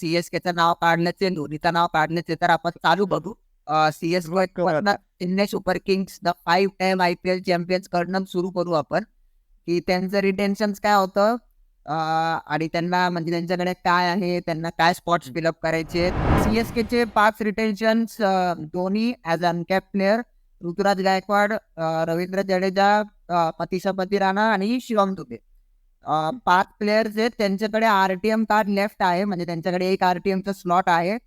सीएसकेचं नाव काढण्याचे, धोनीचं नाव काढण्याचे, तर आपण चालू बघू. Chennai super Kings the 5 time IPL champions कडनं सुरू करू आपण, की त्यांचं रिटेन्शन काय होतं आणि त्यांना म्हणजे त्यांच्याकडे काय आहे, त्यांना काय स्पॉट्स फिलअप करायचे. सीएसकेचे 5 retentions, Dhoni as uncap player, Ruturaj Gaikwad, Ravindra Jadeja, पतिशा राणा आणि शिवम दुबे. 5 प्लेयर्स आहेत, त्यांच्याकडे RTM कार्ड लेफ्ट आहे, म्हणजे त्यांच्याकडे एक RTMचं स्लॉट आहे.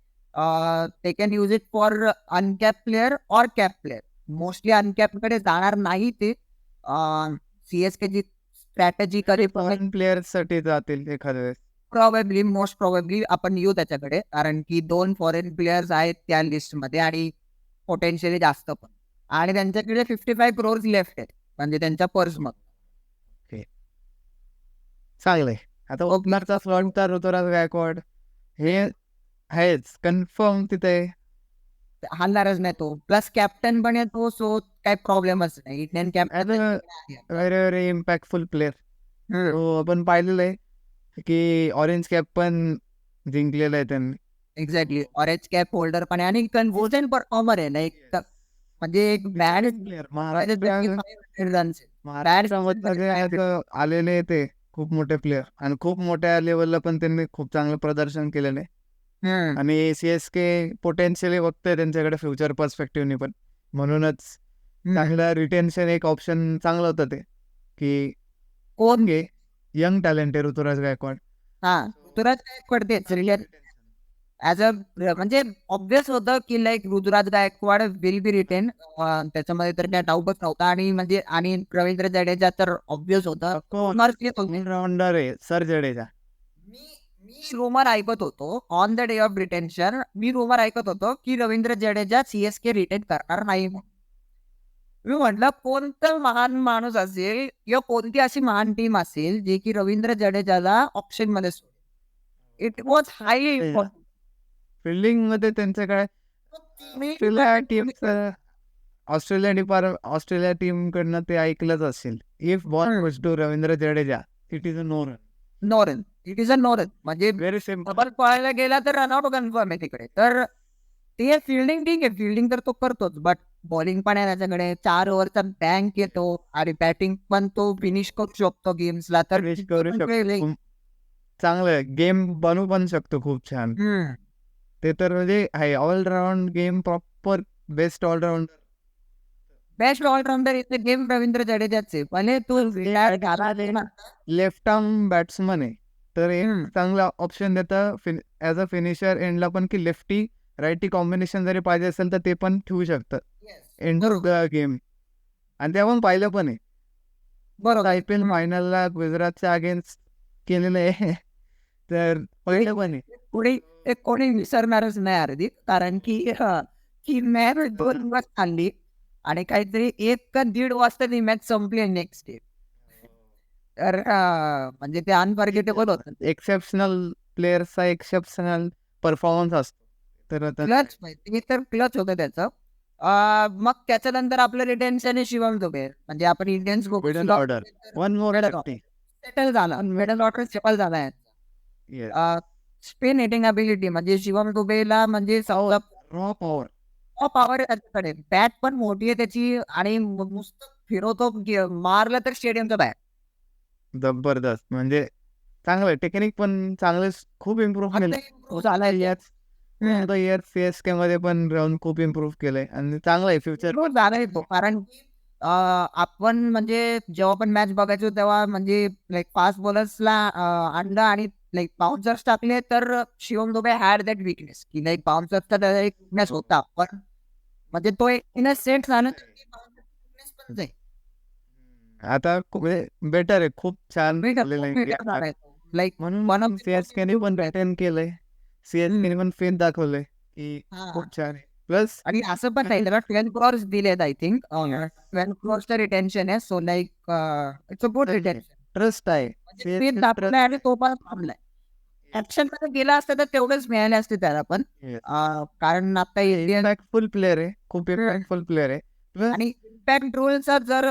ते can use it for uncap player or cap player. Mostly अनकॅपकडे जाणार नाही ते. सीएसकेची स्ट्रॅटेजी फॉरेन प्लेयर्स साठी जातील एखाद्या वेळेस. प्रॉबेबली, मोस्ट प्रॉबेबली आपण येऊ त्याच्याकडे, कारण की 2 फॉरेन प्लेयर्स आहेत त्या लिस्टमध्ये आणि पोटेन्शियली जास्त पण. आणि त्यांच्याकडे 55 crores लेफ्ट आहेत, म्हणजे त्यांच्या पर्समध्ये. चांगलंय. आता ओपनरचा फ्रंट तर ऋतुराज गायकवाड हे आहेच कन्फर्म तिथे, हलणारच नाही तो. प्लस कॅप्टन पण आहे तो, सो काही प्रॉब्लेमच नाही. Indian captain very very impactful player. तो आपण पाहिलेलं आहे की ऑरेंज कॅप पण जिंकलेलं आहे त्यांनी. एक्झॅक्टली, ऑरेंज कॅप होल्डर पण आहे आणि कन्सिस्टंट परफॉर्मर आहे ना. एक म्हणजे एक बॅड प्लेअर महाराष्ट्रामध्ये आलेले ते खूप मोठे प्लेअर आणि खूप मोठ्या लेवलला पण त्यांनी खूप चांगलं प्रदर्शन केलेलं आहे. आणि CSK पोटेन्शियली बघतोय त्यांच्याकडे फ्युचर पर्स्पेक्टिव्हनी पण, म्हणूनच चांगलं रिटेन्शन एक ऑप्शन चांगलं होतं ते, की कोण घे यंग टॅलेंट आहे ऋतुराज गायकवाड. ऋतुराज गायकवाड ऍज अ म्हणजे ऑब्विस होतं की like Ruturaj Gaikwad will be retained, त्याच्यामध्ये तर काय डाऊटच नव्हता. आणि म्हणजे आणि रवींद्र जडेजा तर ऑब्विस होतं. ऑलराऊंडर आहे सर जडेजा. मी रूमर ऐकत होतो on the day of retention, me rumour ऐकत होतो की रवींद्र जडेजा CSK रिटेन करणार नाही. मी म्हटलं कोणतं महान माणूस असेल किंवा कोणती अशी महान टीम असेल जे की रवींद्र जडेजाला ऑप्शन मध्ये सोडेल. It was highly important. Fielding मध्ये त्यांच्याकडे ऑस्ट्रेलिया टीम कडनं ते ऐकलंच असेल, if ball goes to Ravindra Jadeja it is a no run. No run, it is a no run. म्हणजे व्हेरी सिम्पल. बॉल पळायला गेला तर रनआउट कन्फर्म आहे तिकडे. तर ते फिल्डिंग ठीक आहे, फिल्डिंग तर तो करतोच, बट बॉलिंग पण आहे त्याच्याकडे. 4 ओव्हरचा बँक येतो आणि बॅटिंग पण तो फिनिश करू शकतो गेम्सला. तर करू शकतो, चांगलं गेम बनवू पण शकतो खूप छान. ते तर म्हणजे आहे allround game, proper best allrounder, best allrounder इथे गेम रवींद्र जडेजाचे. पण तो लेफ्ट आर्म बॅट्समन आहे, तर एक चांगला ऑप्शन देतं ॲज अ फिनिशर एंडला पण, की लेफ्टी राईटी कॉम्बिनेशन जरी पाहिजे असेल तर ते पण ठेवू शकतं एंड ऑफ द गेम. आणि ते आपण पाहिलं पण आहे बरोबर. IPL फायनलला गुजरातच्या अगेन्स्ट केलेलं आहे. तर पहिलं पण आहे, कोणी विसरणारच नाही अर्धी, कारण की ही मॅच 2 दिवस चालली आणि काहीतरी 1 का 1:30 वाजता ती मॅच संपली नेक्स्ट डे. तर म्हणजे ते अनफॉर्गेटेबल होतं. एक्सेप्शनल प्लेअरचा एक्सेप्शनल परफॉर्मन्स असतो. तर क्लच ते तर क्लच होतं त्याचं. मग त्याच्यानंतर आपलं रिटेन्शन आहे शिवम दुबे. म्हणजे आपण Indians middle order one more settle झाला, मिडल ऑर्डर सेटल झाला आहे. स्पिन हिटिंग अबिलिटी म्हणजे शिवम दुबेला म्हणजे रॉ पॉवर आहे त्याच्याकडे. बॅट पण मोठी आहे त्याची आणि नुसतं फिरवतो, मारलं तर स्टेडियमचं बॅट. जबरदस्त, म्हणजे चांगलं टेक्निक पण चांगलं खूप इम्प्रूव्ह केलं झालाय याच इयर. CSK मध्ये पण राहून खूप इम्प्रूव्ह केलंय आणि चांगलं आहे फ्युचर झालाय तो. कारण आपण म्हणजे जेव्हा पण मॅच बघायचो तेव्हा म्हणजे लाईक फास्ट बॉलर्सला आणलं आणि लाईक बाउन्सर्स टाकले, तर Shivam Dubey had that weakness की लाईक बाउन्सर्सचा त्याचा एक विकनेस होता, पण म्हणजे तो एक सेट झाला आता बेटर आहे, खूप छान लाईक म्हणून CSK ने पण रिटर्न केलंय, CSK ने पण फेन दाखवलंय की खूप छान आहे. प्लस आणि असं पण नाही, त्याला 12 crores दिलेत आय थिंक. 12 crores रिटेन्शन आहे, so like it's a good retention. Trust आहे आणि तो पण थांबलाय. ऍक्शन मध्ये गेला असता तर तेवढेच मिळाले असते त्याला पण, कारण आता इम्पॅक्टफुल प्लेअर आहे, खूप इम्पॅक्टफुल प्लेअर आहे. आणि इम्पॅक्ट रोलचा जर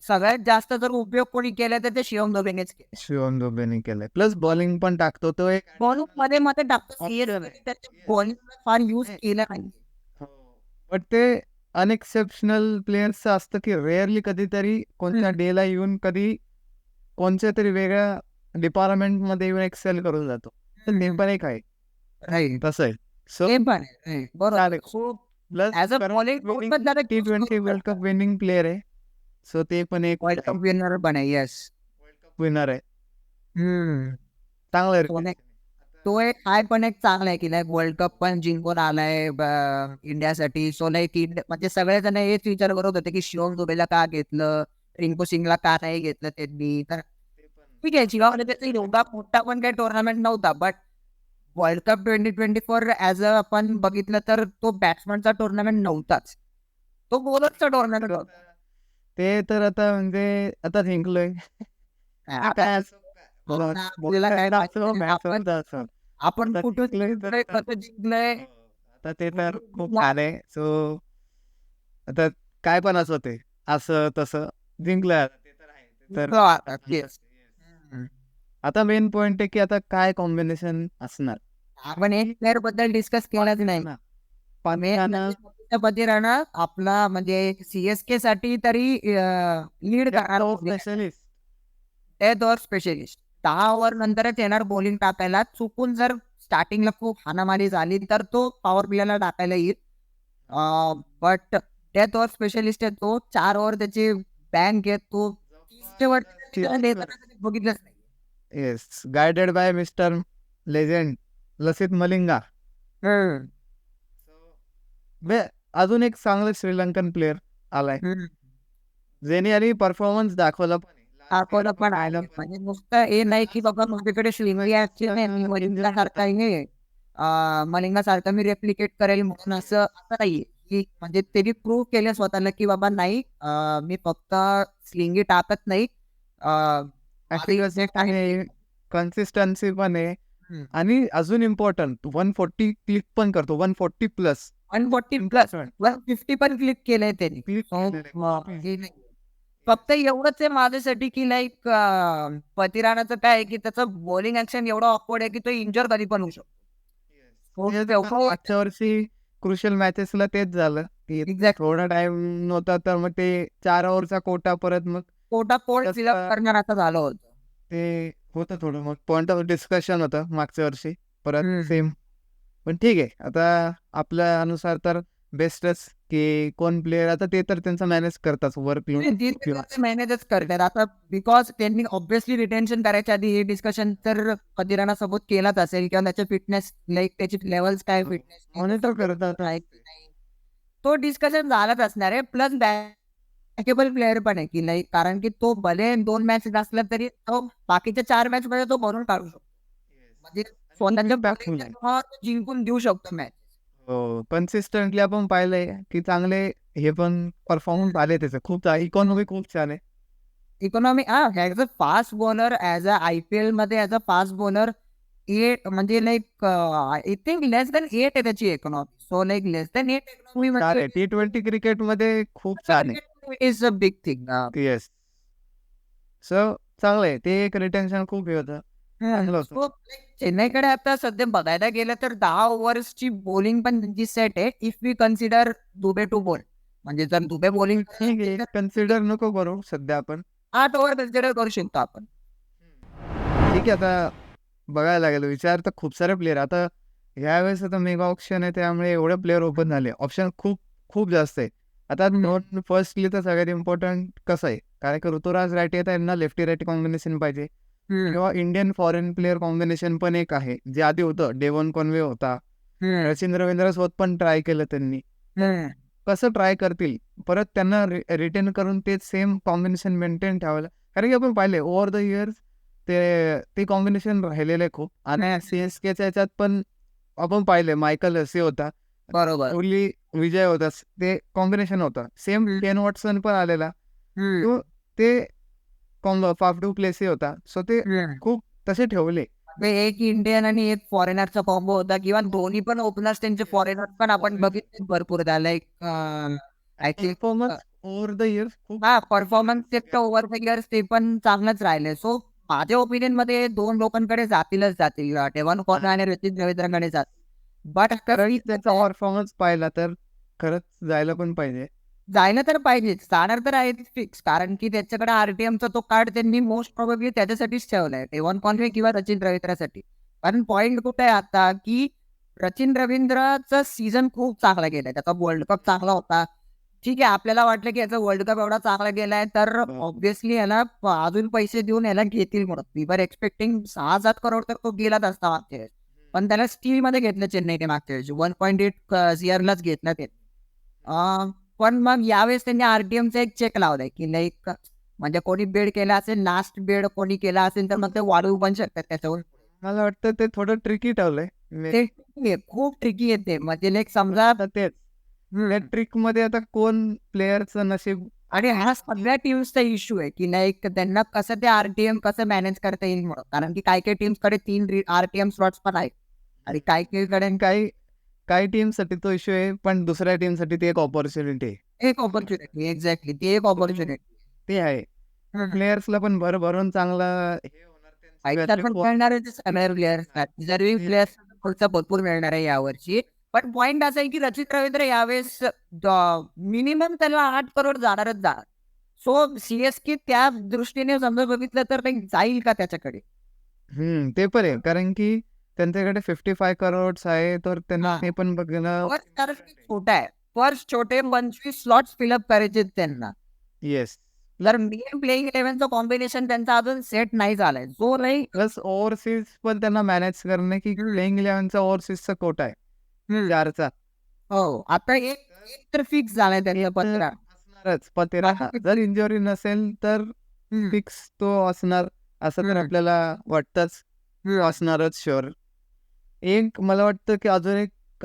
सगळ्यात जास्त जर उपयोग कोणी केला तर ते शिवम दुबेनेच केला. शिवम दुबेने केलंय. प्लस बॉलिंग पण टाकतो तो एक. बॉलिंग मध्ये मध्ये टाकतो. Option आहे. त्याच्या बॉलिंग फार यूज केला नाही. बट ते अनएक्सेप्शनल प्लेयर्सचं असतं की रेअरली कधीतरी कोणत्या डेला येऊन कधी कोणत्या तरी वेगळ्या डिपार्टमेंटमध्ये येऊन एक्सेल करून जातो. तर ते पण एक आहे. राईट. तसं आहे. सो ते पण आहे. बरोबर. चालेल. खूप plus as a bowling T20 world cup winning player आहे. सो ते पण एक वर्ल्ड कप विनर पण आहे. येस. वर्ल्ड कप विनर आहे. चांगलं तो आहे. तो एक हाय पण एक चांगला आहे की लाईक वर्ल्ड कप पण जिंकून आलाय इंडियासाठी. सो लाईक म्हणजे सगळेजण हेच विचार करत होते की शिवम दुबेला का घेतलं, रिंकू सिंगला का नाही घेतलं त्यांनी. तर ठीक आहे, शिवामध्ये त्याचा एवढा मोठा पण काही टुर्नामेंट नव्हता. But world cup 2024 as a आपण बघितलं तर तो बॅट्समनचा टुर्नामेंट नव्हताच. तो बॉलरचा टुर्नामेंट होता. ते तर आता म्हणजे आता जिंकलोय. आता आपल्याला काय आपण आता कुठं जिंकलोय तर कसं जिंकलंय. आता ते तर खूप छान आहे. सो आता काय पण असं ते असं तसं जिंकलं आता ते तर आहे. ते तर Yes. आता मेन पॉइंट आहे की आता काय कॉम्बिनेशन असणार. आपण एक प्लेअर बद्दल डिस्कस केलाच नाही. पती राणा आपला म्हणजे सीएसके साठी तरी लीड करणार specialist death over specialist. 10 over नंतरच येणार बॉलिंग टाकायला. चुकून जर स्टार्टिंगला खूप हाणामारी झाली तर तो पॉवर प्लेला टाकायला येईल. बट डेथ ओव्हर स्पेशलिस्ट आहे तो. 4 ओव्हर त्याची बँक आहे. तो 30 वरती बघितलंच नाही. Yes guided by mister legend Lasith Malinga. अजून एक चांगला श्रीलंकन प्लेअर आलाय ज्याने आणि परफॉर्मन्स दाखवला पण दाखवलं पण आलं. म्हणजे नुसतं हे नाही की बाबा माझ्याकडे मलिंगा सारखा आहे, मलिंगा सारखा मी रेप्लिकेट करेल म्हणून असं नाही की म्हणजे त्यांनी प्रूव्ह केलं स्वतःला की बाबा नाही, मी फक्त स्लिंगी टाकत नाही, कन्सिस्टन्सी पण आहे. आणि अजून इम्पॉर्टंट 140 क्लिक पण करतो. 140 प्लस 140 प्लस 150 पण क्लिक केलंय त्यांनी. फक्त एवढंच आहे माझ्यासाठी की लाईक पतिराणाचं काय आहे की त्याचं बॉलिंग ऍक्शन एवढं ऑकवर्ड आहे की तो इंजर कधी पण होऊ शकतो. मागच्या वर्षी क्रुशियल मॅचेसला तेच झालं की थोडा टाइम नव्हता तर मग ते 4 ओव्हरचा कोटा परत मग कोटा कोल्ड फिलअप करणार आता झालं होतं. ते होतं थोडं मग पॉइंट ऑफ डिस्कशन होतं मागच्या वर्षी परत सेम. पण ठीक आहे आता आपल्या अनुसार तर बेस्टच की कोण प्लेअर आता ते तर त्यांचं मॅनेज करतात वर्क मॅनेजच करतात आता. बिकॉज त्यांनी ऑब्व्हियसली रिटेन्शन करायच्या आधी हे डिस्कशन तर पतिराणा सोबत केलाच असेल किंवा त्याच्या फिटनेस लाईक त्याची लेवल्स काय फिटनेस मॉनिटर करतात. तो डिस्कशन झालाच असणार आहे. प्लस बॅकेबल प्लेअर पण आहे की नाही, कारण की तो भले 2 मॅच असला तरी तो बाकीच्या 4 मॅच मध्ये तो भरून काढू शकतो. म्हणजे स्वतःच्या जिंकून देऊ शकतो मॅच. हो कन्सिस्टंटली आपण पाहिलंय की चांगले हे पण परफॉर्मन्स आले त्याचे. खूप इकॉनॉमी खूप छान आहे. Economy as a fast bowler, as a IPL मध्ये ॲज अ फास्ट बॉलर 8 म्हणजे like I think less than 8 आहे त्याची इकॉनॉमी. सो लाईक लेस दॅन 8 इकॉनॉमी T20 क्रिकेट मध्ये खूप छान आहे. Is a big thing. Yes so चांगलं आहे. ते एक रिटेन्शन खूप हे होतं. चेन्नईकडे आता सध्या बघायला गेलं तर 10 ओव्हर्सची बॉलिंग पण त्यांची सेट आहे. If we consider Dube to ball, म्हणजे जर दुबे बॉलिंग कन्सिडर नको करू सध्या आपण 8 ओव्हर कन्सिडर करू शकतो आपण. ठीक आहे आता बघायला लागेल. विचार तर खूप सारे प्लेअर आता यावेळेस आता मेगा ऑप्शन आहे त्यामुळे एवढे प्लेअर ओपन झाले. ऑप्शन खूप खूप जास्त आहे. आता फर्स्टली तर सगळ्यात इम्पॉर्टंट कसं आहे कारण की ऋतुराज राठी आहे त्यांना लेफ्टी राईटी कॉम्बिनेशन पाहिजे किंवा इंडियन फॉरेन प्लेअर कॉम्बिनेशन पण एक आहे जे आधी होतं. डेव्हन कॉन्वे होता. सचिन रवींद्र सोबत पण ट्राय केलं त्यांनी. कसं ट्राय करतील परत त्यांना रिटेन करून ते सेम कॉम्बिनेशन मेंटेन ठेवायला. कारण की आपण पाहिले ओव्हर द इयर्स ते कॉम्बिनेशन राहिलेलं आहे खूप. आणि CSKच्या याच्यात पण आपण पाहिले मायकल हसी होता, बरोबर, कोहली विजय होता, ते कॉम्बिनेशन होतं. सेम केन वॉटसन पण आलेला ते फाफ डू प्लेसी होता. सो ते खूप तसे ठेवले. एक इंडियन आणि एक फॉरेनरचा कॉम्बो होता किंवा दोन्ही पण ओपनर्स त्यांचे फॉरेनर पण आपण बघितले भरपूर. लाईक ओव्हर द इयर्स खूप हा परफॉर्मन्स ओव्हर द इयर्स ते पण चांगलंच राहिले. सो माझ्या ओपिनियन मध्ये 2 लोकांकडे जातील. डेव्हन कॉर्नर आणि रचिन रवींद्रकडे जातील. बट खरंच त्याचा परफॉर्मन्स पाहिला तर खरंच जायला पण पाहिजे. जायला तर पाहिजेच. जाणार तर आहे फिक्स. कारण की त्याच्याकडे आरटीएमचा तो कार्ड त्यांनी मोस्ट प्रोबेबली त्याच्यासाठीच ठेवलाय. डेव्हन कॉन्वे किंवा सचिन रवींद्रसाठी. कारण पॉइंट कुठे आहे आता, की सचिन रवींद्रचा सीझन खूप चांगला गेलाय. त्याचा वर्ल्ड कप चांगला होता. ठीक आहे, आपल्याला वाटलं की याचा वर्ल्ड कप एवढा चांगला गेलाय, तर ऑब्व्हियसली याला अजून पैसे देऊन याला घेतील म्हणून. वी वर एक्सपेक्टिंग 6-7 करोड तर तो गेलाच असता मागच्या वेळेस. पण त्याला स्टील मध्ये घेतलं चेन्नईने मागच्या वेळेस. 1.8 सीआरलाच घेतला ते. पण मग यावेळेस त्यांनी आरटीएमचा एक चेक लावलाय की लाईक म्हणजे कोणी बेड केला असेल, लास्ट बेड कोणी केला असेल तर मग ते वाढवू पण शकतात त्याच्यावर. मला वाटतं ते थोडं ट्रिकी ठेवलंय. ते tricky आहे, खूप ट्रिकी येते म्हणजे लाईक समजा आता तेच त्या ट्रिक मध्ये आता कोण प्लेअरचं नशीब आणि हा सगळ्या टीम्सचा इश्यू आहे की लाईक त्यांना कसं ते आरटीएम कसं मॅनेज करता येईल म्हणून. कारण की काही काही टीम्स कडे 3 आरटीएम स्लॉट्स पण आहेत आणि काही काही कडे काही काही टीमसाठी तो इश्यू आहे, पण दुसऱ्या टीमसाठी ती एक ऑपॉर्च्युनिटी आहे. एक ऑपॉर्च्युनिटी एक्झॅक्टली ती एक ऑपॉर्च्युनिटी. ते आहे. प्लेयर्सला पण भरभरून चांगला हे होणार फायदा त्यांची पण value मिळणार आहे सगळ्या प्लेयर्सना. डिझर्विंग प्लेयर्स खर्च भरपूर मिळणार आहे यावर्षी. पण पॉईंट असा आहे की रचित रवींद्र यावेळेस मिनिमम त्याला 8 करोड जाणारच जाणार. सो सीएसके त्या दृष्टीने समजा बघितलं तर ते जाईल का त्याच्याकडे? ते पण आहे. कारण की त्यांच्याकडे 55 करोड्स आहे, तर त्यांना हा. हे पण बघणं First कारण की छोटा आहे. फर्स्ट छोटे 25 स्लॉट्स फिलअप करायचे आहेत त्यांना. येस. जर मेन प्लेइंग 11चं कॉम्बिनेशन त्यांचा अजून सेट नाही झालाय. जो नाही प्लस ओव्हरसीज पण त्यांना मॅनेज करणं, की प्लेइंग 11चा ओव्हरसीजचा कोटा आहे 4चा. हो. आता एक एक तर फिक्स झालाय त्यांचा पत्रा. असणारच. पतेरा जर इंजुरी नसेल तर फिक्स तो असणार, असं तर आपल्याला वाटतंच. असणारच शुअर. एक मला वाटतं की अजून एक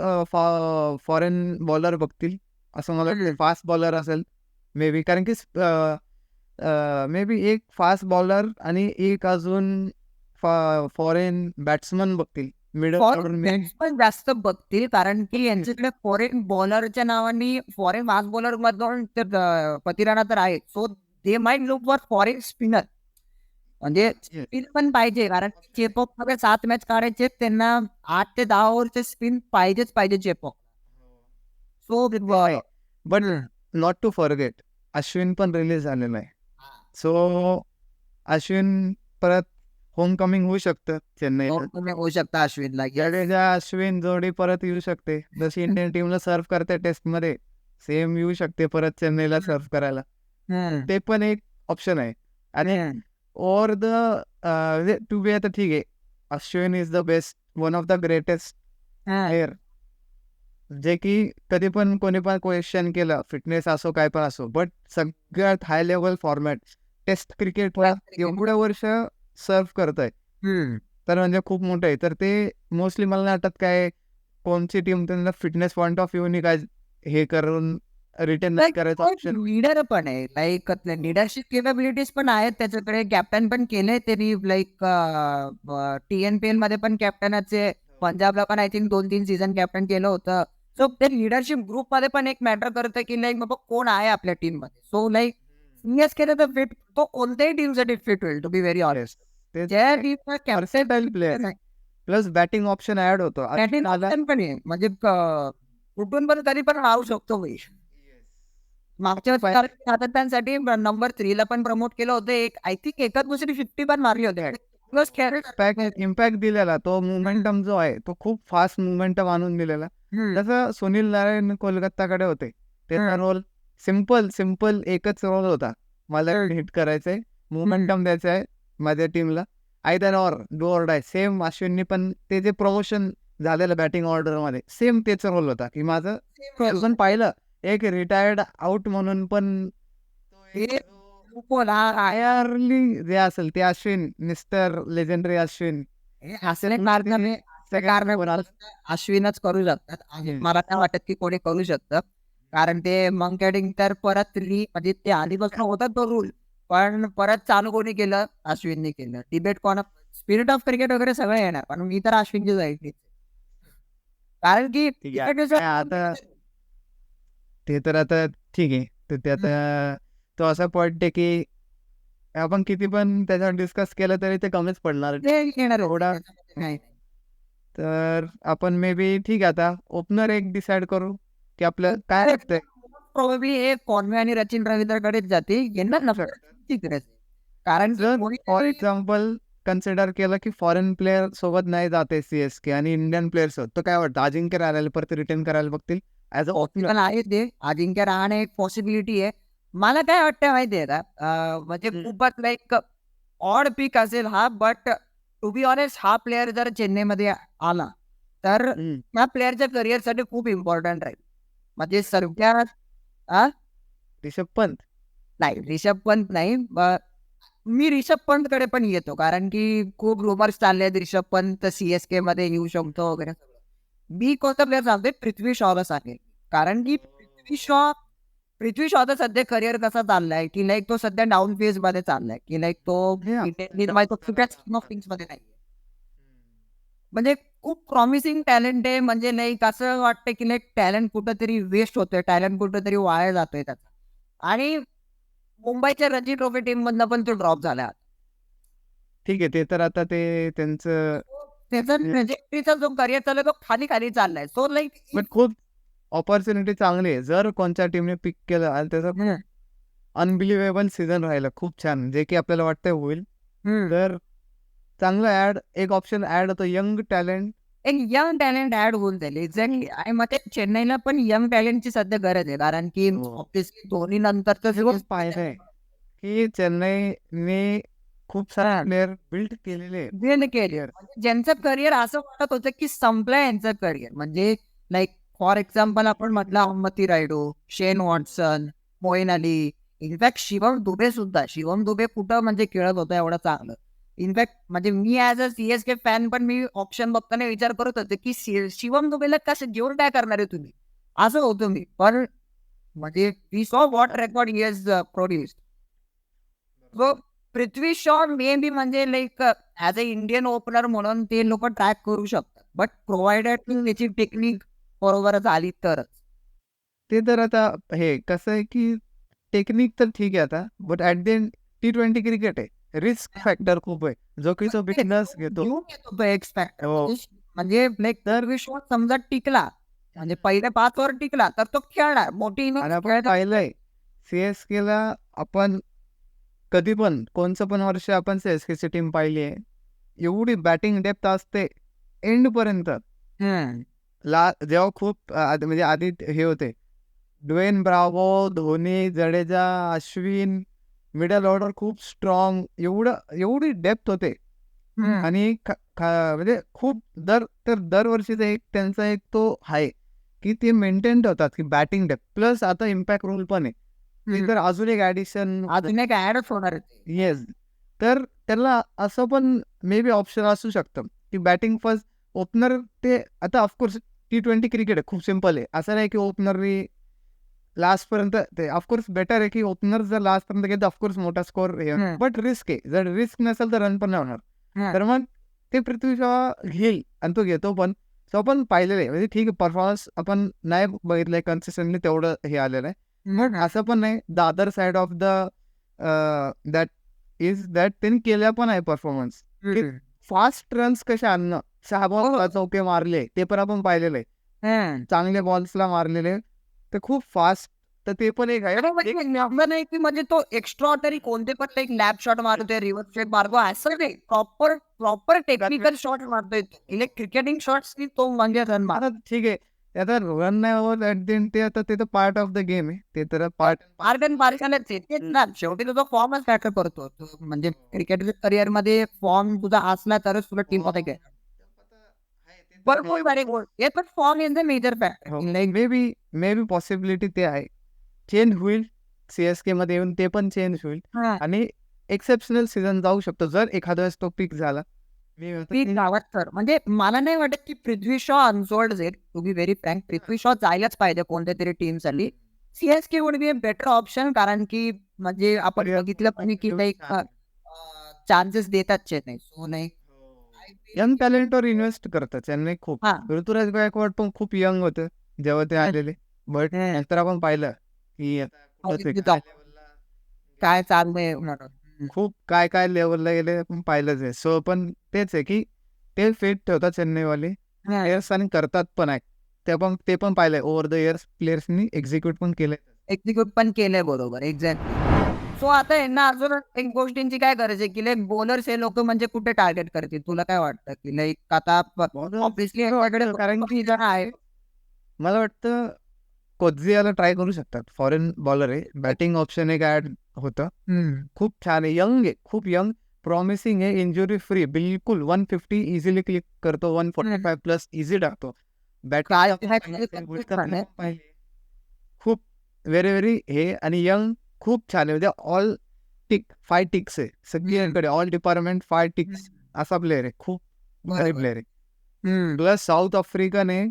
फॉरेन बॉलर बघतील असं मला वाटतं. फास्ट बॉलर असेल मे बी. कारण की मे बी एक फास्ट बॉलर आणि एक अजून फॉरेन बॅट्समन बघतील मिडल ऑर्डर. पण जास्त बघतील कारण की यांच्याकडे फॉरेन बॉलरच्या नावाने फॉरेन फास्ट बॉलर मधून पतिराणा तर आहे. So they might look for foreign spinner. म्हणजे स्पिन पण पाहिजे कारण चेपॉक मध्ये 7 मॅच काढायचे त्यांना 8 ते 10 ओव्हरचे स्पिन पाहिजेच पाहिजे Chepauk. So but not to forget Ashwin पण रिलीज झालेला आहे. सो अश्विन परत होम कमिंग होऊ शकतं चेन्नईला. होऊ शकता अश्विनला. जडेजा अश्विन जोडी परत येऊ शकते. जशी इंडियन टीमला सर्व्ह करते टेस्ट मध्ये, सेम येऊ शकते परत चेन्नईला सर्व्ह करायला. ते पण एक ऑप्शन आहे. आणि ओव्हर द टू बी आता ठीक आहे, Ashwin is the best, one of the greatest player, जे की कधी पण कोणी पण क्वेश्चन केलं, फिटनेस असो काय पण असो, बट सगळ्यात high level format test cricket एवढ्या वर्ष सर्व्ह करतोय, तर म्हणजे खूप मोठं आहे. तर ते मोस्टली मला नाही वाटत काय कोणची टीम त्यांना फिटनेस पॉईंट ऑफ व्ह्यूनी काय हे करून रिटर्न नाही करायचं ऑप्शन. लीडर पण आहे. लाईक लिडरशिप केपेबिलिटीज पण आहेत त्याच्याकडे. कॅप्टन पण केलंय त्यांनी. लाईक TNPL मध्ये पण कॅप्टनाचे, पंजाबला पण आय थिंक 2-3 सीझन कॅप्टन केलं होतं. सो ते लिडरशिप ग्रुप मध्ये पण एक मॅटर करतं की लाईक बाबा कोण आहे आपल्या टीम मध्ये. सो लाईक सिनियर्स केलं तर फिट तो कोणत्याही टीमसाठी फिट होईल. To be very honest. ज्या टीमचा Versatile player. Plus batting option add होतो. कॅप्टन पण आहे म्हणजे कुठून पण तरी पण राहू शकतो भाई. मागच्या सातत्यांसाठी नंबर 3 ला पण प्रमोट केलं होतं. एक आय थिंक एकाच दुसरी 50 पण मारली होते. इम्पॅक्ट दिलेला तो मोमेंटम जो आहे तो खूप फास्ट मोमेंटम आणून दिलेला. जसं सुनील नारायण कोलकाताकडे होते, त्याचा रोल सिम्पल एकच रोल होता, मला हिट करायचंय, मोमेंटम द्यायचं आहे माझ्या टीमला, either or do or die. Same अश्विननी पण ते जे प्रमोशन झालेलं बॅटिंग ऑर्डर मध्ये सेम तेच रोल होता की माझं. पण पाहिलं एक रिटायर्ड आउट म्हणून पण आयरली जे असेल ते अश्विन, मिस्टर लेजेंडरी अश्विन अश्विनच करू शकतात. मला नाही वाटत की कोणी करू शकतं. कारण ते मंकॅडिंग तर परत म्हणजे ते आधीपासून होता तो रूल, पण परत चालू कोणी केलं? अश्विनने केलं. डिबेट कोण स्पिरिट ऑफ क्रिकेट वगैरे सगळं येणार, पण मी तर अश्विनची जाईल. कारण की आता ते तर आता ठीक आहे, तर त्यात तो असा पॉईंट आहे की आपण किती पण त्याच्यावर डिस्कस केलं तरी ते कमीच पडणार. ते येणार एवढा नाही. तर आपण मे बी ठीक आहे आता ओपनर एक डिसाईड करू की आपलं काय वाटतंय. प्रोबेबली हे कॉन्वे आणि रचिन रवींद्रकडेच जाते येणार ना कारण जर फॉर एक्झाम्पल कन्सिडर केलं की फॉरेन प्लेअर सोबत नाही जाते CSK आणि इंडियन प्लेअर सोबत, तर काय वाटतं अजिंक्य राहायला परत रिटर्न करायला बघतील ऍज अ ओपनर? पण आहे ते अजिंक्य रहाणे एक पॉसिबिलिटी आहे. मला काय वाटतं माहितीये का म्हणजे खूपच लाईक ऑड पिक असेल हा, बट टू बी ऑनेस्ट हा प्लेअर जर चेन्नईमध्ये आला तर त्या प्लेअरच्या करिअरसाठी खूप इम्पॉर्टंट राहील. म्हणजे सध्या रिषभ पंत नाही, ऋषभ पंत नाही. मी ऋषभ पंतकडे पण येतो कारण की खूप रुमर्स चालले आहेत ऋषभ पंत CSK मध्ये येऊ शकतो वगैरे. मी कोणता प्लेअर सांगतोय, पृथ्वी शॉला सांगेल. कारण की पृथ्वी शॉचा सध्या करिअर कसा चाललाय की लाईक तो सध्या डाऊन फेज मध्ये चाललाय की लाईक तो थिंग्स मध्ये नाही. म्हणजे खूप प्रॉमिसिंग टॅलेंट आहे. म्हणजे लाईक असं वाटतं की लाईक टॅलेंट कुठंतरी वेस्ट होतोय, टॅलेंट कुठंतरी वाया जातोय त्याचा. आणि मुंबईच्या रणजी ट्रॉफी टीम मधनं पण तो ड्रॉप झाला. ठीक आहे, ते तर आता ते त्यांचं त्याचा ट्रॅजेक्टरीचा जो करिअर चालला तो खाली खाली चाललाय. सो लाईक बट खूप ऑपॉर्च्युनिटी चांगली आहे जर कोणत्या टीमने पिक केलं आणि त्याचं अनबिलिव्हेबल सीझन राहिलं खूप छान, जे की आपल्याला वाटतंय होईल, तर चांगलं एक ऑप्शन ऍड होतं यंग टॅलेंट. एक यंग टॅलेंट ऍड होऊन जाईल एक्झॅक्टली. आणि मग ते चेन्नईला पण यंग टॅलेंटची सध्या गरज आहे कारण की ऑब्विसली धोनी नंतर तर पाहिलंय की चेन्नईने खूप सारे प्लेअर बिल्ड केलेले केले ज्यांचं करिअर असं वाटत होतं की संपलंय यांचं करिअर. म्हणजे लाईक फॉर एक्झाम्पल आपण म्हटलं अहमती रायडू, शेन वॉटसन, मोईन अली, इनफॅक्ट शिवम दुबे सुद्धा. शिवम दुबे कुठं म्हणजे खेळत होता एवढं चांगलं. इनफॅक्ट म्हणजे मी ऍज अ CSK फॅन पण मी ऑप्शन बघताना विचार करत होते की शिवम दुबेला कसं घेऊन काय करणार आहे तुम्ही, असं होतो मी. पण म्हणजे we saw what record he has produced. So Prithvi Shaw may be म्हणजे like as a Indian opener म्हणून ते लोक ट्रॅक करू शकतात, बट प्रोव्हाइडेड त्याची टेक्निक बरोबरच आली तरच. ते तर आता हे कसं आहे की टेक्निक तर ठीक आहे आता, but at the end T20 cricket आहे, रिस्क फॅक्टर खूप आहे, जो की तो बिगनर्स घेतो. म्हणजे लाईक तर विश्व समजा टिकला म्हणजे पहिल्या 5 ओव्हर टिकला तर तो खेळणार मोठी आणि आपण पाहिलंय CSK ला आपण कधी पण कोणचं पण वर्ष आपण CSK ची टीम पाहिली आहे, एवढी बॅटिंग डेप्थ असते एंड पर्यंत. जेव्हा खूप म्हणजे आधी हे होते Dwayne Bravo, Dhoni, Jadeja, Ashwin, middle order खूप स्ट्रॉंग, एवढी डेप्थ होते. आणि म्हणजे खूप दरवर्षीचा एक त्यांचा एक तो आहे की ते मेंटेन ठेवतात की बॅटिंग डेप्थ प्लस आता इम्पॅक्ट रोल पण आहे. ते तर अजून एक ऍडिशन अजून एक ऍडच होणार आहे. येस. तर त्याला असं पण मे बी ऑप्शन असू शकतं की बॅटिंग फर्स्ट ओपनर. ते आता ऑफकोर्स T20 क्रिकेट आहे, खूप सिम्पल आहे. असं नाही की ओपनरनी लास्ट पर्यंत, ते ऑफकोर्स बेटर आहे की ओपनर जर लास्ट पर्यंत गेले तर ऑफकोर्स मोठा स्कोर, बट रिस्क आहे. जर रिस्क नसेल तर रन पण नाही होणार. तर मग ते पृथ्वी शॉ घेईल आणि तो घेतो पण. सो आपण पाहिलेलं आहे म्हणजे ठीक आहे, परफॉर्मन्स आपण नाही बघितलंय कन्सिस्टंटली तेवढं हे आलेलं आहे. मग असं पण नाही, the other side of the that is that त्यांनी केल्या पण आहे परफॉर्मन्स. फास्ट रन्स कसे आणणं, 6 बॉल चौके मारले ते पण आपण पाहिलेलं आहे, चांगले बॉल्सला मारलेले, ते खूप फास्ट. तर ते पण एक आहे. नाही की म्हणजे तो एक्स्ट्रॉर्डनरी कोणते पण एक लॅप शॉट मारतोय, रिव्हर्स शॉट मारतो असं नाही, प्रॉपर टेक्निकल शॉट मारतोय. इलेक्ट क्रिकेटिंग शॉट्स की तो म्हणजे रन मार. आता ठीक आहे, आता रन नाही होत ऍट द एंड, ते आता ते तर पार्ट ऑफ द गेम आहे, ते तर पार्ट ना शेवटी तुझा फॉर्मच मॅटर करतो. म्हणजे क्रिकेट करिअर मध्ये फॉर्म तुझा असला तरच तुला टीम मध्ये घ्या. पण form is the major factor. May be possibility ते आहे, चेंज होईल CSK मध्ये येऊन, ते पण चेंज होईल आणि एक्सेप्शनल सीझन जाऊ शकतो जर एखाद्या वेळेस तो पीक झाला. गावात तर म्हणजे मला नाही वाटत की पृथ्वी शॉ अनसोल्ड जाईल. To be very frank, Prithvi Shaw जायलाच पाहिजे कोणत्या तरी टीम साठी. CSK would be a better option कारण की म्हणजे आपण बघितलं पाहिजे की लाईक चान्सेस देतात चेन्नई. सो नाही, यंग टॅलेंटवर इन्व्हेस्ट करतं चेन्नई खूप. ऋतुराज गायकवाड पण खूप यंग होतं जेव्हा ते आलेले, बट नंतर आपण पाहिलं की काय चाललंय म्हणून. खूप काय काय लेवलला गेले आपण पाहिलंच आहे. सो पण तेच आहे की ते फिट ठेवतात चेन्नईवाले प्लेयर्स आणि करतात पण आहे. ते पण पाहिलंय ओव्हर द इयर्स प्लेयर्सनी एक्झिक्यूट पण केलंय. एक्झिक्यूट पण केलंय बरोबर एक्झॅक्टली. सो आता यांना अजून एक गोष्टींची काय गरज आहे की लाईक बॉलर्स हे लोक म्हणजे कुठे टार्गेट करतील तुला काय वाटतं की लाईक आता ऑब्विसली कारण की जण आहे. मला वाटतं कोझियाला ट्राय करू शकतात. फॉरेन बॉलर आहे. बॅटिंग ऑप्शन एक ऍड होतं. खूप छान आहे. यंग आहे. खूप यंग प्रॉमिसिंग आहे. इंजुरी फ्री बिलकुल 150 इझिली क्लिक करतो. 145 प्लस इझी टाकतो. काय बॅटिंग खूप व्हेरी हे आणि यंग खूप छान आहे. म्हणजे ऑल टिक 5 टिक्स आहे सगळीकडे. ऑल डिपार्टमेंट 5 टिक्स असा प्लेअर आहे. खूप भारी प्लेअर आहे. प्लस साऊथ आफ्रिकाने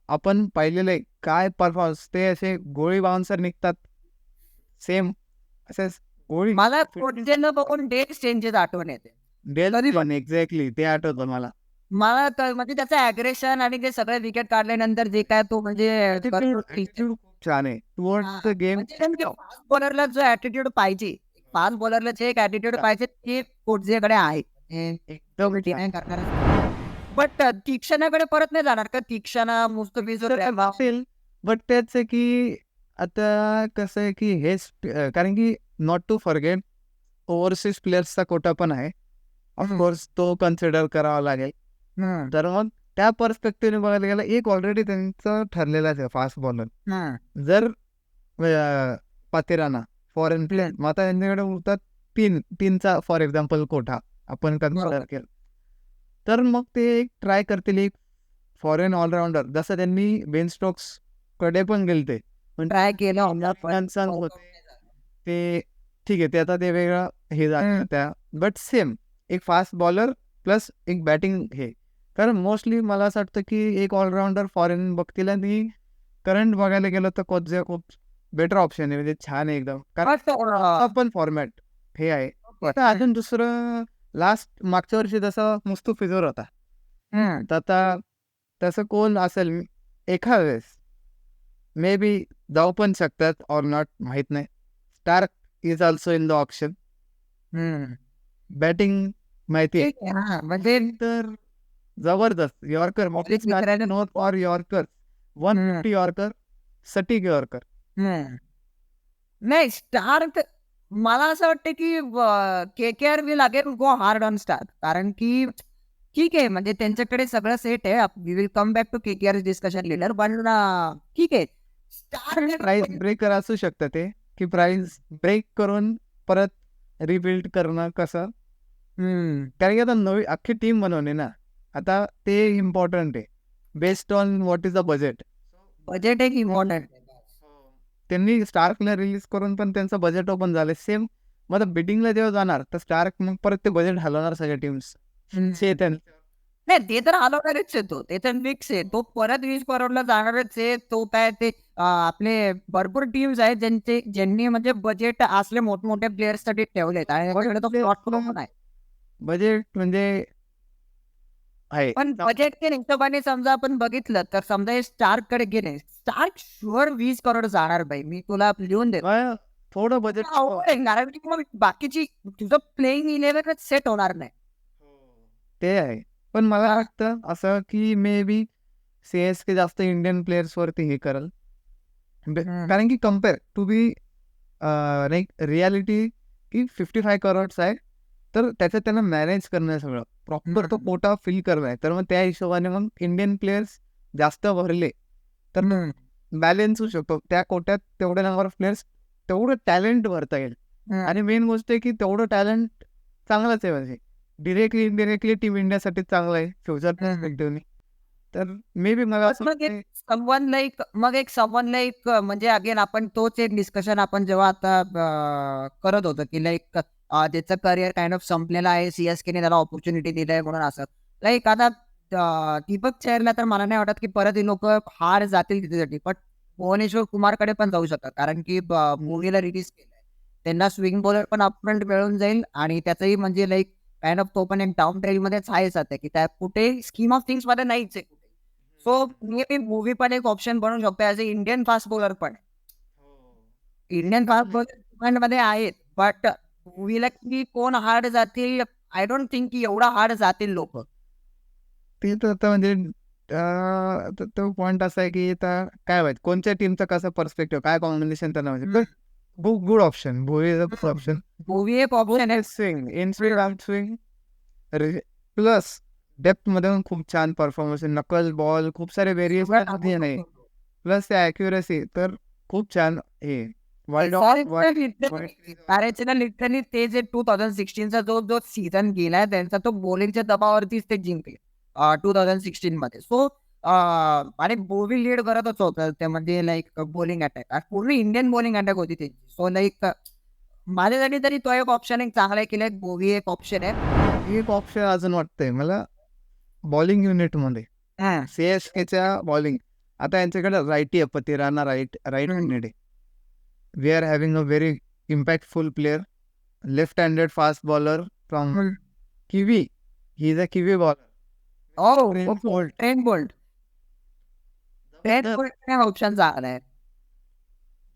आपण पाहिलेलं आहे काय परफॉर्मन्स. ते असे गोळी बाउन्सर निघतात सेम असे गोळी. मला कोणत्यानं बघून डेट चेंजेस आठवण येते. डेल पण एक्झॅक्टली ते आठवतं मला. मला म्हणजे त्याचं अग्रेशन आणि ते सगळे विकेट काढल्यानंतर जे काय तो म्हणजे Attitude खूप छान आहे टुवर्ड्स द गेम. फास्ट बॉलरला जो ऍटिट्यूड पाहिजे, फास्ट बॉलरला जे एक ऍटिट्यूड पाहिजे ते कोटझेकडे आहे. एकदम नाही करणार. बट तीक्षणाकडे परत नाही जाणार का? तीक्षणा मुस्तफिजूर असेल बट तेच आहे की आता कसं आहे की हेच कारण की नॉट टू फॉरगेट ओव्हरसीज प्लेयर्सचा कोटा पण आहे. ऑफकोर्स तो कन्सिडर करावा लागेल. तर मग त्या पर्स्पेक्टिव्हने बघायला गेलं एक ऑलरेडी त्यांचं ठरलेलाच आहे फास्ट बॉलर. जर पातेराना फॉरेन प्लेअर मग आता त्यांच्याकडे उरतात तीनचा फॉर एक्झाम्पल कोठा आपण कन्सिडर केलं तर मग ते एक ट्राय करतील एक फॉरेन ऑलराऊंडर जसं त्यांनी बेन स्टोक्स कडे पण गेलते पण ट्राय केलं ते ठीक आहे. ते आता ते वेगळं हे झालं त्या बट सेम एक फास्ट बॉलर प्लस एक बॅटिंग हे. कारण मोस्टली मला असं वाटतं की एक ऑलराऊंडर फॉरेन बघतील आणि करंट बघायला गेलं तर कोचचे खूप बेटर ऑप्शन आहे. म्हणजे छान आहे एकदम. कारण पण फॉर्मॅट हे आहे. आता अजून दुसरं लास्ट मागच्या वर्षी जसं मुस्तफिजूर होता तर आता तसं कोण असेल एखाद्या वेळेस मे बी जाऊ पण शकतात ऑर नॉट माहित नाही. Starc is also in the option. Batting माहिती आहे म्हणजे तर जबरदस्त yorker not for yorker 150 yorker सटीक यॉर्कर. नाही स्टार्क मला असं वाटतं की KKR will again go hard on Starc. कारण की ठीक आहे म्हणजे त्यांच्याकडे सगळं सेट आहे. We will come back to KKR discussion later पण ठीक आहे. स्टार्क प्राइस ब्रेकर असू शकतं ते की प्राइस ब्रेक करून परत रिबिल्ड करणं कसं. कारण की आता नवी अख्खी टीम बनवणे ना आता ते इम्पॉर्टंट आहे based on what is the budget. Budget एक इम्पॉर्टंट. त्यांनी स्टार्कला रिलीज करून पण त्यांचं बजेट ओपन झालं सेम. मग बिडिंगला जेव्हा जाणार तर स्टार्क मग परत ते बजेट हलवणार सगळ्या टीम्स. नाही ते तर हलवणारच आहे. ते तर फिक्स आहे. तो परत 20 करोडला जाणारच आहे. तो काय ते आपले भरपूर टीम्स आहेत ज्यांनी म्हणजे बजेट असले मोठमोठ्या प्लेयर्स साठी ठेवलेत आणि तो plot पण आहे. बजेट म्हणजे आहे पण बजेटच्या हिशोबाने समजा आपण बघितलं तर समजा हे स्टार्क कडे गेले स्टार्क शुअर 20 करोड जाणार बाई. मी तुला लिहून देतो. थोडं बजेट कारण की मग बाकीची तुझं प्लेइंग 11 सेट होणार नाही. ते आहे. पण मला वाटतं असं की मे बी CSK जास्त इंडियन प्लेयर्स वरती हे करल. कारण की compare to be like reality की 55 करोड्स आहे तर त्याच्यात त्यांना मॅनेज करणं सगळं प्रॉपर तो कोटा फिल करणं आहे. तर मग त्या हिशोबाने मग इंडियन प्लेयर्स जास्त भरले तर बॅलेन्स होऊ शकतो. त्या कोट्यात तेवढे नंबर ऑफ प्लेयर्स तेवढं टॅलेंट भरता येईल. आणि मेन गोष्ट आहे की तेवढं टॅलेंट चांगलंच आहे म्हणजे डिरेक्टली इनडिरेक्टली टीम इंडियासाठी चांगलं आहे फ्युचर पर्स्पेक्टिव्हने. तर मे बी मला असं समवन लाईक म्हणजे अगेन आपण तोच एक डिस्कशन आपण जेव्हा आता करत होतो की लाईक त्याचं करिअर काइंड ऑफ संपलेलं आहे. CSK ने त्याला ऑपॉर्च्युनिटी दिली म्हणून असं लाईक आता दीपक चहरला तर मला नाही वाटत की परत हे लोक हार जातील तिच्यासाठी. पण भुवनेश्वर कुमारकडे पण जाऊ शकतात कारण की मूवीला रिलीज केलंय. त्यांना स्विंग बॉलर पण अपफ्रंट मिळून जाईल आणि त्याचंही म्हणजे लाईक काइंड ऑफ तो पण एक डाऊन ट्रेल मध्येच आहेच आता की त्या कुठे स्कीम ऑफ थिंग्स मध्ये नाहीच आहे. सो मी मूवी पण एक ऑप्शन बनवू शकतो as a Indian fast bowler पण. इंडियन फास्ट बॉलर मध्ये आहेत, बट भुवीला की कोण हार्ड जातील, आय डोंट थिंक की एवढा हार्ड जातील लोक. ते तर आता म्हणजे तो पॉइंट असा आहे की आता काय माहित कोणत्या टीमचा कसा पर्स्पेक्टिव्ह काय कॉम्बिनेशन त्यांना म्हणजे good option Bhuvi is a option. Bhuvi एक ऑप्शन आहे. Swing in speed out swing plus depth मध्ये पण खूप छान परफॉर्मन्स आहे. नकल बॉल खूप सारे व्हेरिएशन नाही प्लस ते अॅक्युरेसी तर खूप छान हे वाईड लिटरली ते जे 2016चा जो सीझन गेलाय त्यांचा तो बॉलिंगच्या दबावावरतीच ते जिंकले 2016 मध्ये. सो आणि भुवी लीड करतच होतं ते म्हणजे लाईक बॉलिंग अटॅक पूर्ण इंडियन बॉलिंग अटॅक होती त्यांची. सो लाईक माझ्यासाठी तरी तो एक ऑप्शन एक चांगला आहे की लाईक भुवी एक ऑप्शन आहे. एक ऑप्शन अजून वाटतंय मला बॉलिंग युनिट मध्ये CSKच्या बॉलिंग आता यांच्याकडे राईटी आहे पतिराना राईट हँडेड आहे. We are having a very impactful player left handed fast bowler from Kiwi. He is a Kiwi bowler. Trent Boult option चांगला आहे.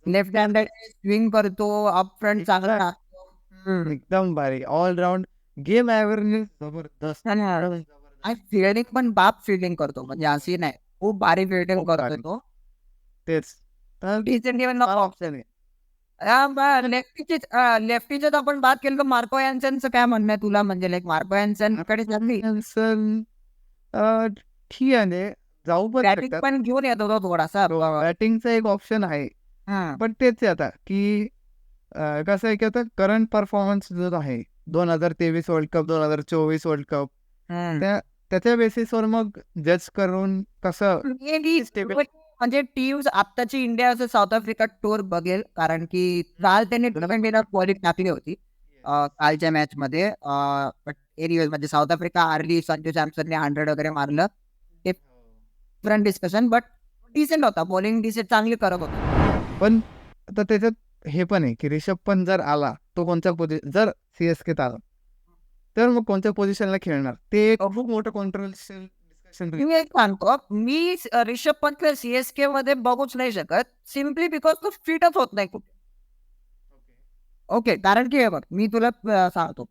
लेफ्ट हँडेड स्विंग करतो, अप फ्रंट चांगला टाकतो. एकदम भारी ऑलराऊंड गेम अवेअरनेस जबरदस्त. आणि फिल्डिंग पण बाप फिल्डिंग करतो म्हणजे अशी नाही, खूप भारी फिल्डिंग खूप करतो भारी. तो. तेच तर डिसेंट इव्हन ऑप्शन आहे. लेफ्टीचं आपण बात केलं तर मार्को यान्सनचं काय म्हणणं आहे तुला, म्हणजे लाईक मार्को यान्सन कडे चालली Johnson, ठीक आहे जाऊ पण बॅटिंग शकतात. पण घेऊन येतो तो थोडासा. बॅटिंगचा एक ऑप्शन आहे हा. पण तेच आहे आता की कसं आहे की आता करंट परफॉर्मन्स जो आहे 2023 वर्ल्ड कप 2024 वर्ल्ड कप त्याच्या बेसिसवर मग जज करून कसं म्हणजे टीम्स आत्ताची इंडिया असं साऊथ आफ्रिका टूर बघेल, कारण की काल त्यांनी क्वालिटी टाकली होती कालच्या मॅच मध्ये. बट एनिवेज म्हणजे साऊथ आफ्रिका हारली, संजू सॅमसनने 100 वगैरे मारलं, ते डिफरंट डिस्कशन. बट डिसेंट होता, बॉलिंग डिसेंट चांगली करत होता. पण आता त्याच्यात हे पण आहे की रिषभ पंत जर आला तो कोणत्या जर CSKत आला तर मग कोणत्या पोझिशनला खेळणार ते एक खूप मोठं कॉन्ट्रोवर्शियल डिस्कशन. मी एक सांगतो, मी रिषभ पंतला CSK मध्ये बघूच नाही शकत, सिम्पली बिकॉज तो फिटच होत नाही कुठे. ओके, कारण की हे बघ मी तुला सांगतो,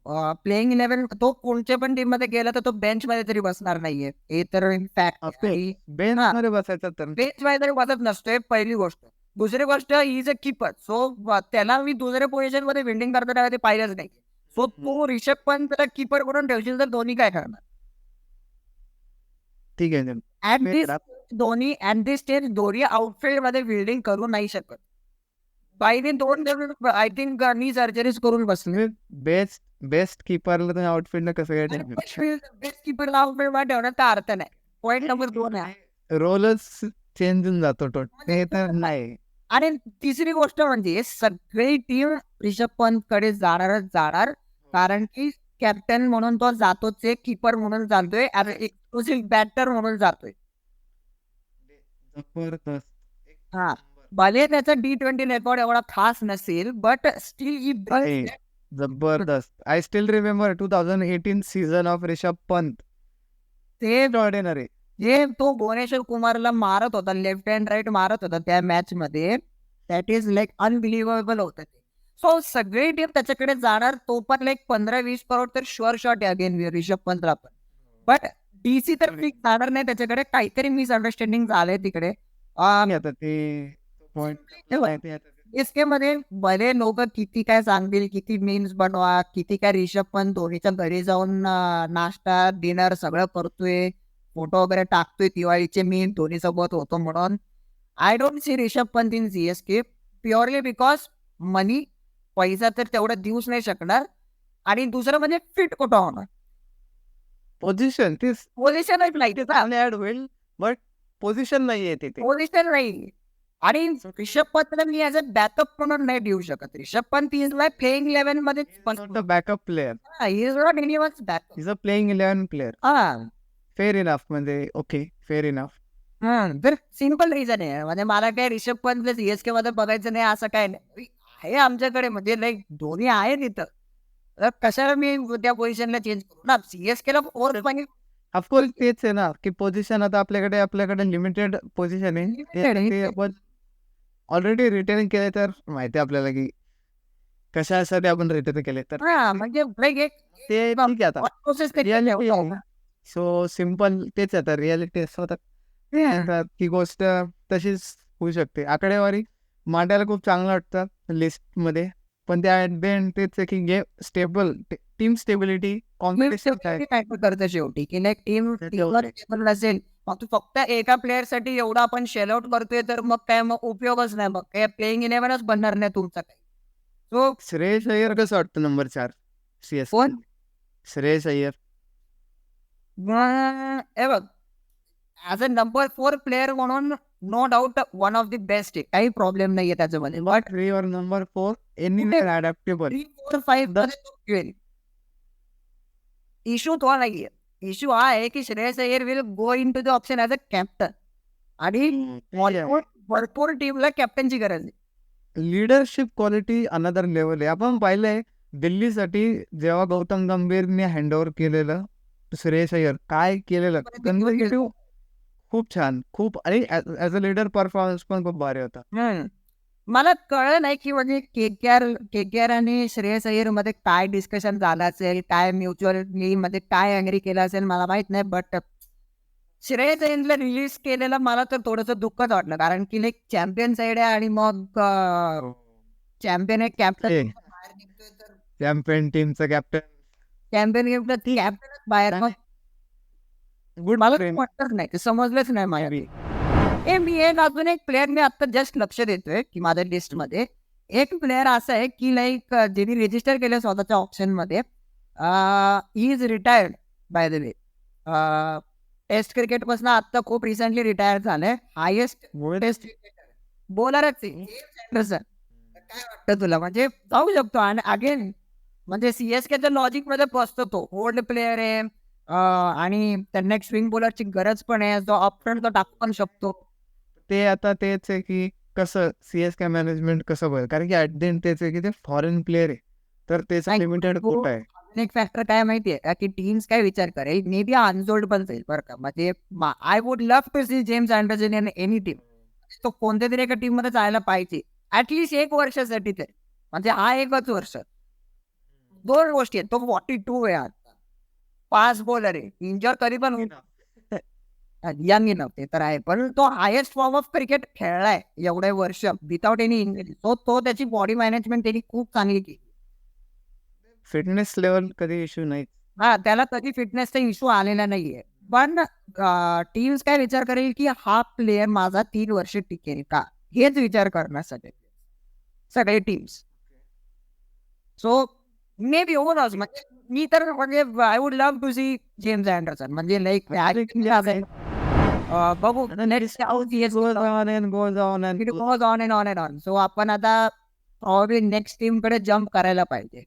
प्लेइंग 11 तो कोणत्या पण टीम मध्ये गेला तर तो बेंच मध्ये तरी बसणार नाहीये, हे तर फॅक्ट. बेंच मध्ये बसायचा तर बेंच मध्ये तरी बसत नसतोय, पहिली गोष्ट. दुसरी गोष्ट, इज अ कीपर, सो त्याला मी दुसऱ्या पोझिशन मध्ये फिल्डिंग करताना ते पाहिलंच नाही. सो तू रिषभ पंत कीपर करून ठेवशील तर धोनी काय करणार? ठीक आहे Dhoni at this stage Dhoni outfield मध्ये फिल्डिंग करू नाही शकत. बाईने 2 आय थिंक नी सर्जरीज करून बसले. बेस्ट कीपरला तुम्ही आउटफील्ड कसं काय बेस्ट कीपरला आउटफील्ड मध्ये ठेवण्याचा अर्थ नाही. पॉईंट नंबर 2 आहे, रोलच चेंज होऊन जातो हे तर नाही. आणि तिसरी गोष्ट म्हणजे सगळी टीम रिषभ पंत कडे जाणार, कारण की कॅप्टन म्हणून तो जातोच, कीपर म्हणून जातोय, एक्सक्लुसिव्ह बॅटर म्हणून जातोय. जबरदस्त. हा, भले त्याचा T20 रेकॉर्ड एवढा खास नसेल, बट स्टील ही जबरदस्त. I still remember 2018 season of Rishabh Pant. ते ऑर्डिनरी जे तो भुवनेश्वर कुमारला मारत होता, लेफ्ट हँड राईट मारत होता त्या मॅच मध्ये, दॅट इज लाईक अनबिलिव्हेबल होतं ते. सो सगळी टीम त्याच्याकडे जाणार, तो पण लाईक 15-20 करोड तर शुअर शॉट आहे अगेन रिषभ पंतला पण. बट DC तर फिक्स जाणार नाही त्याच्याकडे, काहीतरी मिसअंडरस्टँडिंग झालंय तिकडे. आता ते पॉइंट इसके मध्ये भले लोक किती काय सांगतील, किती मीम्स बनवा, किती काय रिषभ पंत धोनीच्या घरी जाऊन नाश्ता डिनर सगळं करतोय, फोटो वगैरे टाकतोय दिवाळीचे मीम धोनी सोबत होतो म्हणून. I don't see Rishabh Pant in CSK purely because money, पैसा तर तेवढं देऊच नाही शकणार, आणि दुसरं म्हणजे फिट कुठं होणार, पोझिशन नाही होईल बट पोझिशन नाहीये तिथे. पोझिशन नाही. आणि रिषभ पंतला मी ऍज अ बॅकअप म्हणून नाही देऊ शकत. Rishabh Pant is like playing 11 मध्ये backup player. He is not anyone's backup. Is a playing 11 player. Fair enough, म्हणजे ओके फेअर इनफ. तर सिम्पल रिझन आहे, म्हणजे मला काय रिषभ पंत CSK मध्ये बघायचं नाही असं काय नाही आहे आमच्याकडे, म्हणजे लाईक धोनी आहे तिथं, तर कशाला मी त्या पोझिशनला चेंज करू ना. CSK ला ऑफकोर्स तेच आहे ना की पोझिशन आता आपल्याकडे लिमिटेड पोझिशन आहे. ऑलरेडी रिटेन केले तर माहिती आहे आपल्याला की कशासाठी आपण रिटेन केले तर म्हणजे like एक ते ठीक आहे आता thought process reality so simple तेच आता रियालिटी असं होतं आता ती गोष्ट तशीच होऊ शकते. आकडेवारी मांडायला खूप चांगलं वाटतं लिस्टमध्ये, पण त्या ॲट द एंड तेच आहे की game stable, team stability, competition काय मॅटर करतं शेवटी की लाईक टीम स्टेबल असेल. मग तू फक्त एका प्लेअर साठी एवढा आपण शेल आउट करतोय तर मग काय मग उपयोगच नाही. मग काय प्लेइंग 11च बनणार नाही तुमचा काही. सो श्रेयस अय्यर कसं वाटतं नंबर 4 CS? कोण? श्रेयस अय्यर हे बघ, ॲज अ नंबर 4 प्लेअर म्हणून no doubt one of the best आहे. काही प्रॉब्लेम नाहीये त्याच्यामध्ये. बट 3 और नंबर 4 एनीवेअर अडॅप्टेबल. 3, 4, 5 मध्ये तो खेळेल. इश्यू तो नाहीये. इश्यू हा आहे की Shreyas Iyer will go into the option as a captain आणि भरपूर टीमला कॅप्टनची गरज आहे. लीडरशिप क्वालिटी अनदर लेवल आहे. आपण पाहिलंय दिल्लीसाठी जेव्हा गौतम गंभीरने हँडओव्हर केलेलं श्रेयस अय्यर काय केलेलं कन्झर्वेटिव्ह खूप छान, खूप आणि ॲज अ लीडर परफॉर्मन्स पण खूप भारी होता. मला कळलं नाही की म्हणजे केकेआर आणि श्रेयस अय्यर मध्ये काय डिस्कशन झालं असेल, काय म्युच्युअली मध्ये काय अग्री केलं असेल मला माहित नाही. बट श्रेयस अय्यरला रिलीज केलेलं मला तर थोडंसं दुःखच वाटलं, कारण की लाईक चॅम्पियन साईड आहे आणि मग चॅम्पियन एक कॅप्टन हे. बाहेर निघतोय तर चॅम्पियन टीमचं कॅप्टन चॅम्पियन कॅप्टनच बाहेर. मग गुड मला ते वाटतच नाही, ते समजलंच नाही माझ्या. मी एक अजून एक प्लेअर मी आता जस्ट लक्ष देतोय की माझ्या लिस्ट मध्ये एक प्लेअर असं आहे की लाईक ज्यांनी रजिस्टर केलं स्वतःच्या ऑप्शन मध्ये. He is retired by the way. Test cricket पासून आता खूप रिसेंटली रिटायर झालंय. हायेस्ट टेस्ट बॉलरच आहे जेम्स अँडरसन. काय वाटतं तुला? म्हणजे जाऊ शकतो आणि अगेन म्हणजे सीएसकेच्या लॉजिक मध्ये बसतो तो. ओल्ड प्लेअर आहे आणि त्यांना एक स्विंग बॉलरची गरज पण आहे, जो ऑप्शन तो टाकू पण शकतो. ते आता तेच आहे की कसं CSK मॅनेजमेंट कसं बघ, कारण की ॲट द एंड तेच आहे की ते फॉरेन प्लेअर आहे तर त्याचा लिमिटेड कोटा आहे. अजून एक फॅक्टर काय माहितीये का की टीम्स काय विचार करेल, मे बी अनसोल्ड पण जाईल बरं का. म्हणजे I would love to see James Anderson in any team. तो कोणत्या तरी एका टीम मध्ये जायला पाहिजे ऍटलीस्ट 1 वर्षासाठी तरी. म्हणजे हा 1च वर्ष. 2 गोष्टी आहेत. तो 42 आहे आता. फास्ट बॉलर आहे. इंजर तरी पण यंग इनफ ते तर आहे. पण तो हायेस्ट फॉर्म ऑफ क्रिकेट खेळलाय एवढे वर्ष विदाउट एनी इंजरी. तो त्याची बॉडी मॅनेजमेंट त्यांनी खूप चांगली केली. फिटनेस लेवल कधी इश्यू नाही. त्याला कधी फिटनेसचा इश्यू आलेला नाहीये. पण टीम्स काय विचार करेल की हा प्लेअर माझा 3 वर्ष टिकेल का, हेच विचार करणार सगळे teams. So may be overall म्हणजे मी तर म्हणजे I would love to see James Anderson. म्हणजे लाईक बघू next goes on and goes on and on and on and on. So आपण आता प्रॉब्ली नेक्स्ट टीम कडे जम्प करायला पाहिजे.